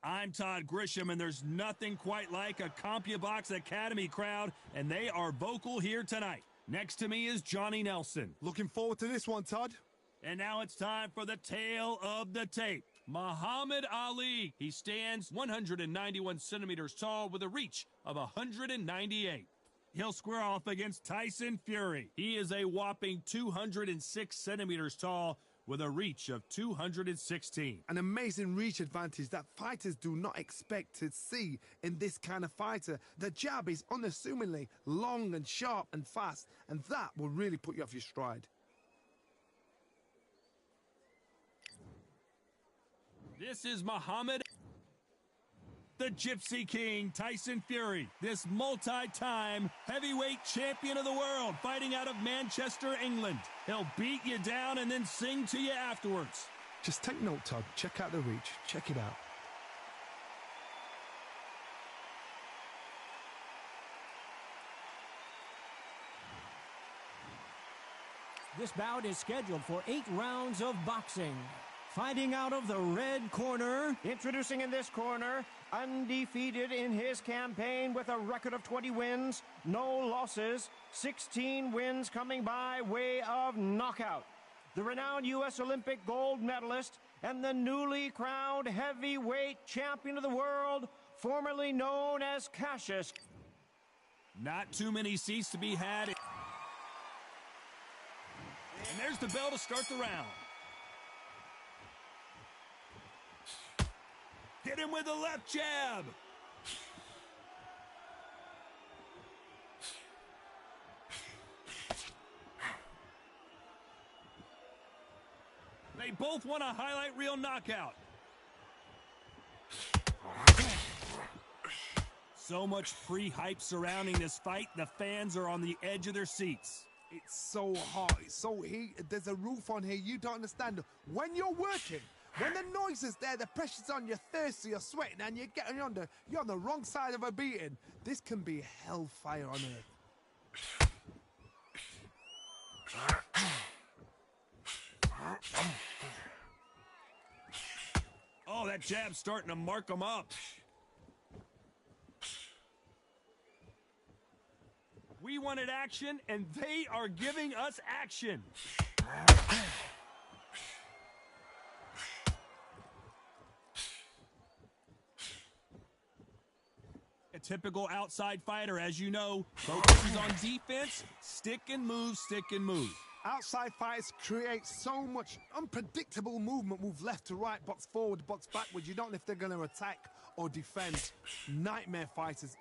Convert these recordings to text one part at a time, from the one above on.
I'm Todd Grisham, and there's nothing quite like a CompuBox Academy crowd, and they are vocal here tonight. Next to me is Johnny Nelson. Looking forward to this one, Todd. And now it's time for the tale of the tape. Muhammad Ali. He stands 191 centimeters tall with a reach of 198. He'll square off against Tyson Fury. He is a whopping 206 centimeters tall with a reach of 216. An amazing reach advantage that fighters do not expect to see in this kind of fighter. The jab is unassumingly long and sharp and fast, and that will really put you off your stride. This is Muhammad, the Gypsy King, Tyson Fury, this multi-time heavyweight champion of the world, fighting out of Manchester, England. He'll beat you down and then sing to you afterwards. Just take note, Todd. Check out the reach. Check it out. This bout is scheduled for 8 rounds of boxing. Fighting out of the red corner. Introducing in this corner, undefeated in his campaign with a record of 20 wins, no losses, 16 wins coming by way of knockout. The renowned U.S. Olympic gold medalist and the newly crowned heavyweight champion of the world, formerly known as Cassius. Not too many seats to be had. And there's the bell to start the round. Hit him with a left jab. They both want a highlight reel knockout. So much pre-hype surrounding this fight, the fans are on the edge of their seats. It's so hot. It's so heated. There's a roof on here. You don't understand. When you're working, when the noise is there, the pressure's on, you're thirsty, you're sweating, and you're on the wrong side of a beating. This can be hellfire on earth. Oh, that jab's starting to mark them up. We wanted action, and they are giving us action. A typical outside fighter, as you know, focuses on defense, stick and move, stick and move. Outside fighters create so much unpredictable movement. Move left to right, box forward, box backwards. You don't know if they're going to attack or defend. Nightmare fighters.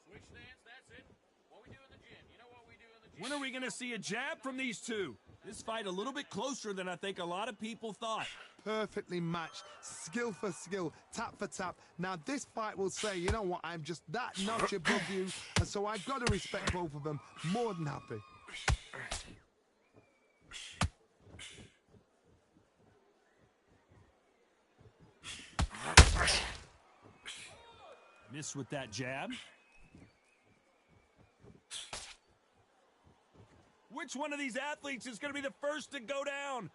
Switch stance, that's it. What we do in the gym. You know what we do in the gym. When are we going to see a jab from these two? This fight a little bit closer than I think a lot of people thought. Perfectly matched, skill for skill, tap for tap. Now this fight will say, you know what, I'm just that notch above you, and so I've got to respect both of them. More than happy. Miss with that jab. Which one of these athletes is going to be the first to go down?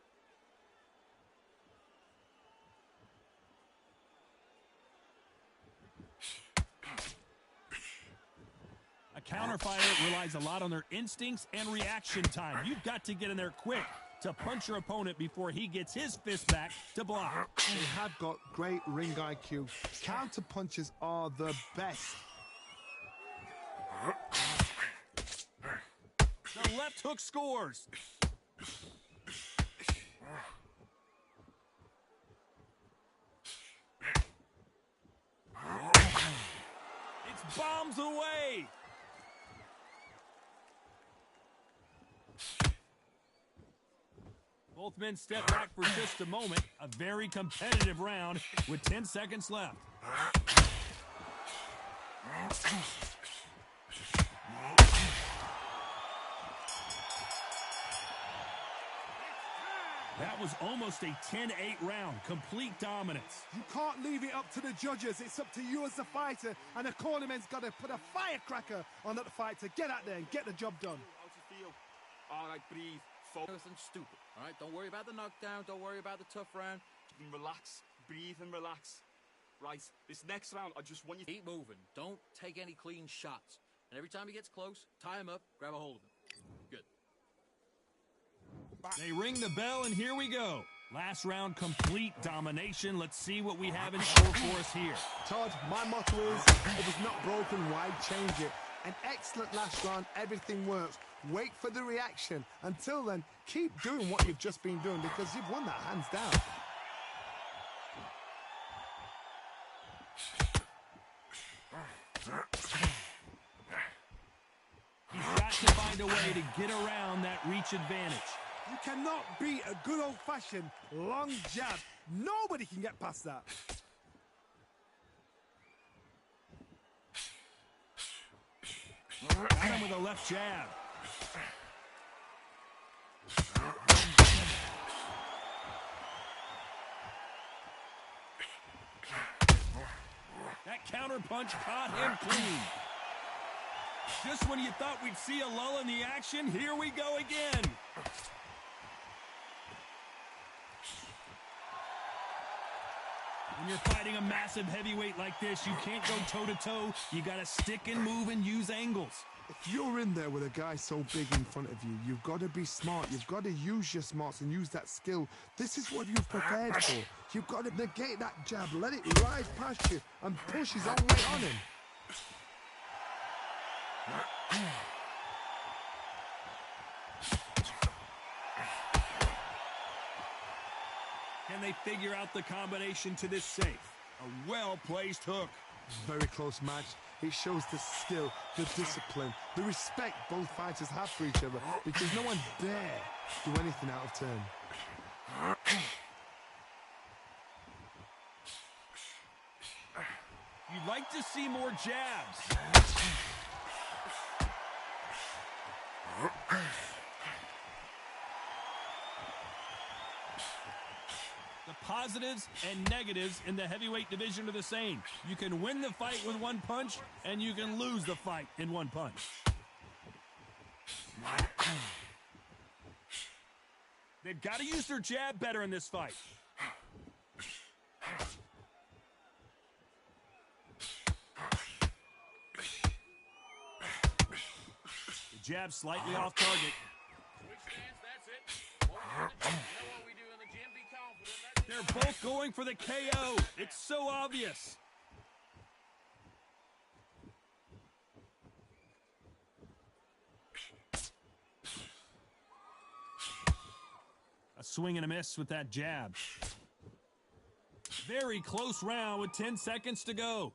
A counter fighter relies a lot on their instincts and reaction time. You've got to get in there quick to punch your opponent before he gets his fist back to block. They have got great ring IQ. Counter punches are the best. The left hook scores. It's bombs away. Both men step back for just a moment. A very competitive round with 10 seconds left. That was almost a 10-8 round, complete dominance. You can't leave it up to the judges. It's up to you as the fighter, and the cornerman's got to put a firecracker on that fight to get out there and get the job done. How's it feel? All right, breathe. Focus and stupid. All right, don't worry about the knockdown. Don't worry about the tough round. You can relax. breathe and relax. Right, this next round, I just want you to... Keep moving. Don't take any clean shots. And every time he gets close, tie him up, grab a hold of him. Good. They ring the bell, and here we go. Last round, complete domination. Let's see what we have in store for us here. Todd, my motto is, if it's not broken, why change it? An excellent last round, everything works. Wait for the reaction. Until then, keep doing what you've just been doing because you've won that hands down. He's got to find a way to get around that reach advantage. You cannot beat a good old-fashioned long jab. Nobody can get past that. Got him with a left jab. That counter punch caught him clean. Just when you thought we'd see a lull in the action, here we go again. When you're fighting a massive heavyweight like this, you can't go toe-to-toe. You got to stick and move and use angles. If you're in there with a guy so big in front of you, you've got to be smart. You've got to use your smarts and use that skill. This is what you've prepared for. You've got to negate that jab, let it ride past you, and push his own weight on him. Can they figure out the combination to this safe? A well-placed hook. Very close match. It shows the skill, the discipline, the respect both fighters have for each other because no one dare do anything out of turn. You'd like to see more jabs. The positives and negatives in the heavyweight division are the same. You can win the fight with one punch, and you can lose the fight in one punch. They've got to use their jab better in this fight. The jab slightly off target. Switch stance, that's it. What we do in the gym. You know what we do in the gym? Be confident. They're both going for the KO. It's so obvious. A swing and a miss with that jab. Very close round with 10 seconds to go.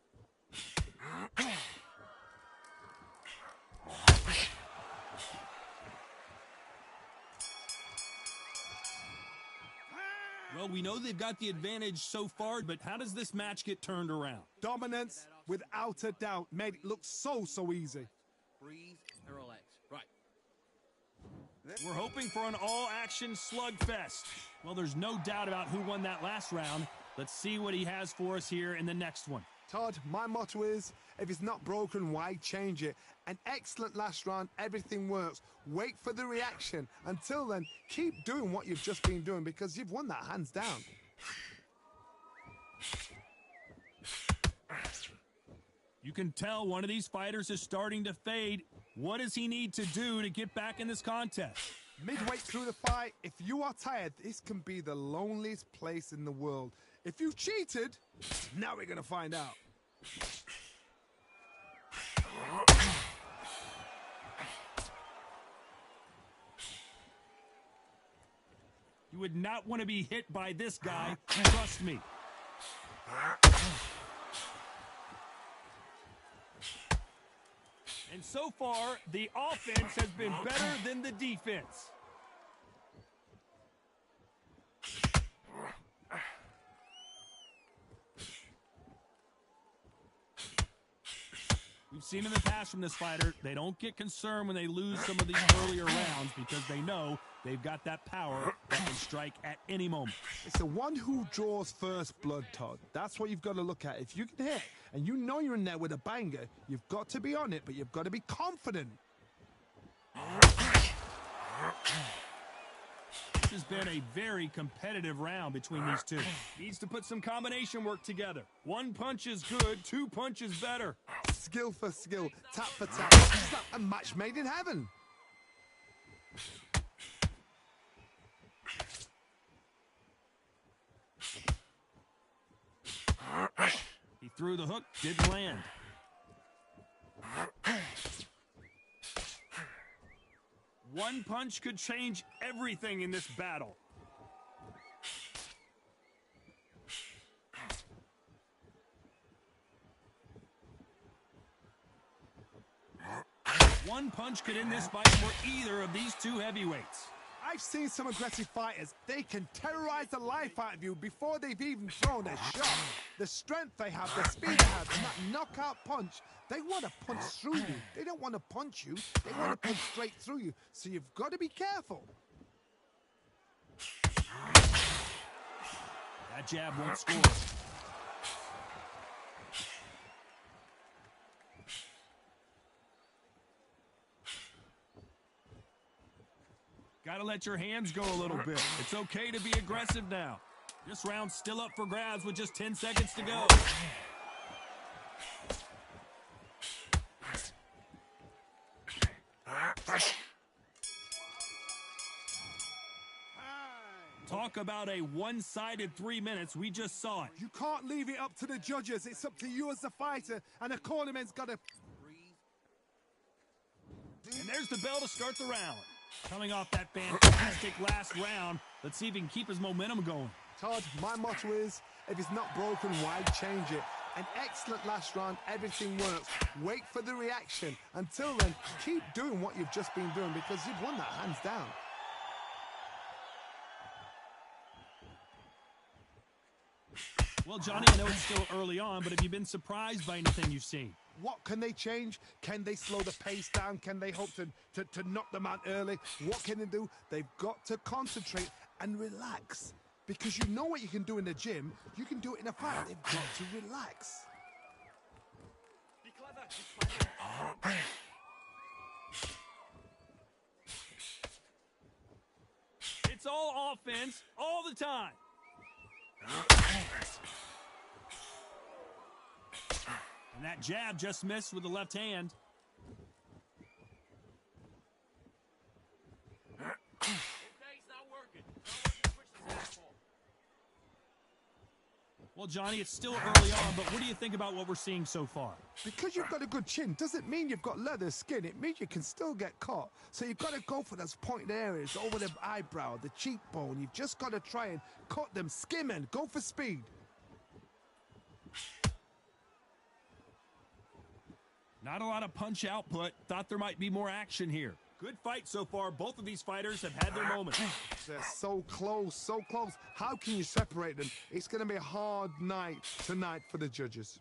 Well, we know they've got the advantage so far, but how does this match get turned around? Dominance, without a doubt, made it look so easy. Breathe and relax. Right. We're hoping for an all-action slugfest. Well, there's no doubt about who won that last round. Let's see what he has for us here in the next one. Todd, my motto is, if it's not broken, why change it? An excellent last round, everything works. Wait for the reaction. Until then, keep doing what you've just been doing because you've won that hands down. You can tell one of these fighters is starting to fade. What does he need to do to get back in this contest? Midway through the fight, if you are tired, this can be the loneliest place in the world. If you cheated, now we're going to find out. You would not want to be hit by this guy. Trust me. And so far, the offense has been better than the defense. We've seen in the past from this fighter, they don't get concerned when they lose some of these earlier rounds because they know they've got that power that can strike at any moment. It's the one who draws first blood, Todd. That's what you've got to look at. If you can hit and you know you're in there with a banger, you've got to be on it, but you've got to be confident. This has been a very competitive round between these two. Needs to put some combination work together. One punch is good, two punches better. Skill for skill, tap for tap. It's like a match made in heaven. He threw the hook, didn't land. One punch could change everything in this battle. One punch could end this fight for either of these two heavyweights. I've seen some aggressive fighters. They can terrorize the life out of you before they've even thrown a shot. The strength they have, the speed they have, and that knockout punch, they want to punch through you. They don't want to punch you. They want to punch straight through you. So you've got to be careful. That jab won't score. Gotta let your hands go a little bit. It's okay to be aggressive now. This round's still up for grabs with just 10 seconds to go. Talk about a one-sided 3 minutes. We just saw it. You can't leave it up to the judges. It's up to you as the fighter, and the cornerman's got to... And there's the bell to start the round. Coming off that fantastic last round, let's see if he can keep his momentum going. Todd, my motto is, if it's not broken, why change it? An excellent last round, everything works. Wait for the reaction. Until then, keep doing what you've just been doing because you've won that hands down. Well, Johnny, I know it's still early on, but have you been surprised by anything you've seen? What can they change? Can they slow the pace down? Can they hope to knock them out early? What can they do? They've got to concentrate and relax. Because you know what you can do in the gym, you can do it in a fight. They've got to relax. Be clever, be clever. It's all offense, all the time. And that jab just missed with the left hand. Well, Johnny, it's still early on, but what do you think about what we're seeing so far? Because you've got a good chin doesn't mean you've got leather skin. It means you can still get caught. So you've got to go for those pointed areas over the eyebrow, the cheekbone. You've just got to try and cut them, skim and go for speed. Not a lot of punch output. Thought there might be more action here. Good fight so far. Both of these fighters have had their moments. They're so close, so close. How can you separate them? It's going to be a hard night tonight for the judges.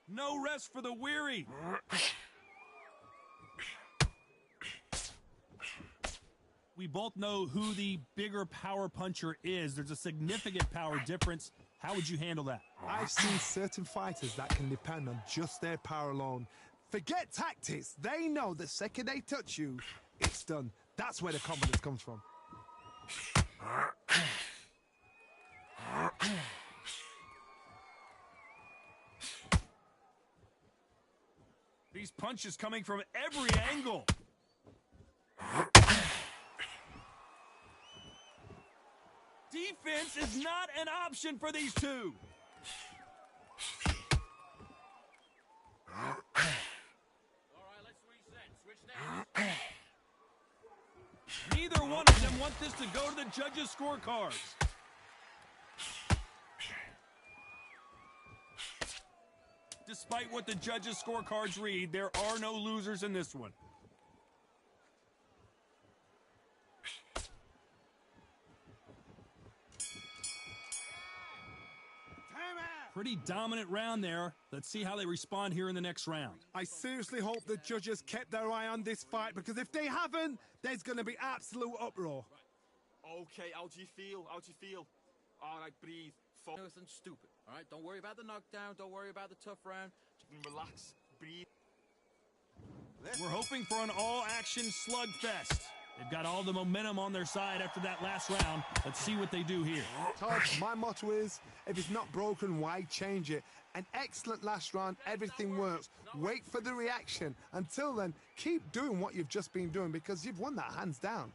No rest for the weary. We both know who the bigger power puncher is. There's a significant power difference. How would you handle that? I've seen certain fighters that can depend on just their power alone. Forget tactics. They know the second they touch you, it's done. That's where the confidence comes from. These punches coming from every angle. Defense is not an option for these two. All right, let's reset. Switch names. Neither one of them want this to go to the judges' scorecards. Despite what the judges' scorecards read, there are no losers in this one. Pretty dominant round there. Let's see how they respond here in the next round. I seriously hope the judges kept their eye on this fight, because if they haven't, there's going to be absolute uproar. Okay, how do you feel? How do you feel? All right, breathe. Nothing stupid. All right, don't worry about the knockdown. Don't worry about the tough round. Relax, breathe. We're hoping for an all-action slugfest. They've got all the momentum on their side after that last round. Let's see what they do here. Todd, my motto is, if it's not broken, why change it? An excellent last round, everything works. Wait for the reaction. Until then, keep doing what you've just been doing because you've won that hands down.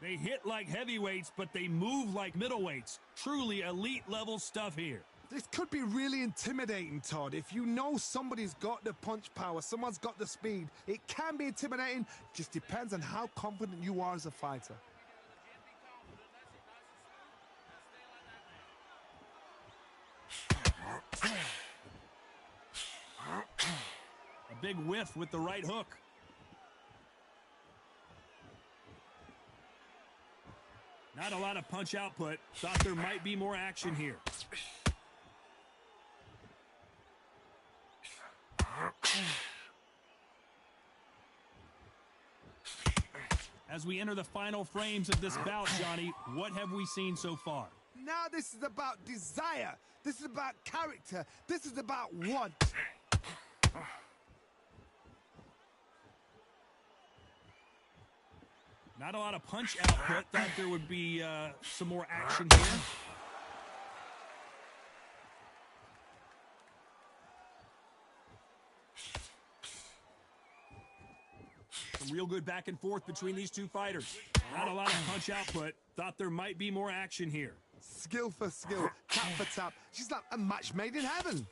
They hit like heavyweights, but they move like middleweights. Truly elite level stuff here. This could be really intimidating, Todd. If you know somebody's got the punch power, someone's got the speed, it can be intimidating. Just depends on how confident you are as a fighter. A big whiff with the right hook. Not a lot of punch output. Thought there might be more action here. As we enter the final frames of this bout, Johnny, what have we seen so far? Now this is about desire. This is about character. This is about want. Not a lot of punch output. Thought there would be some more action here. Some real good back and forth between these two fighters. Not a lot of punch output. Thought there might be more action here. Skill for skill, tap for tap. She's like a match made in heaven.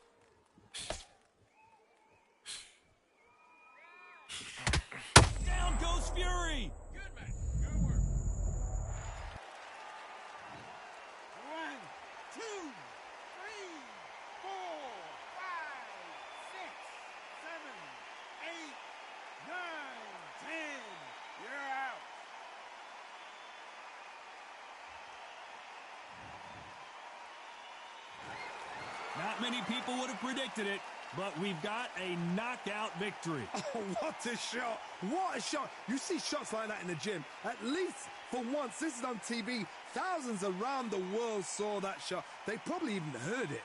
Down goes Fury. Good, man. Good work. 1, 2, 3, 4, 5, 6, 7, 8, 9, 10. You're out. Not many people would have predicted it, but we've got a knockout victory. Oh, what a shot. What a shot. You see shots like that in the gym. At least for once, this is on TV. Thousands around the world saw that shot. They probably even heard it.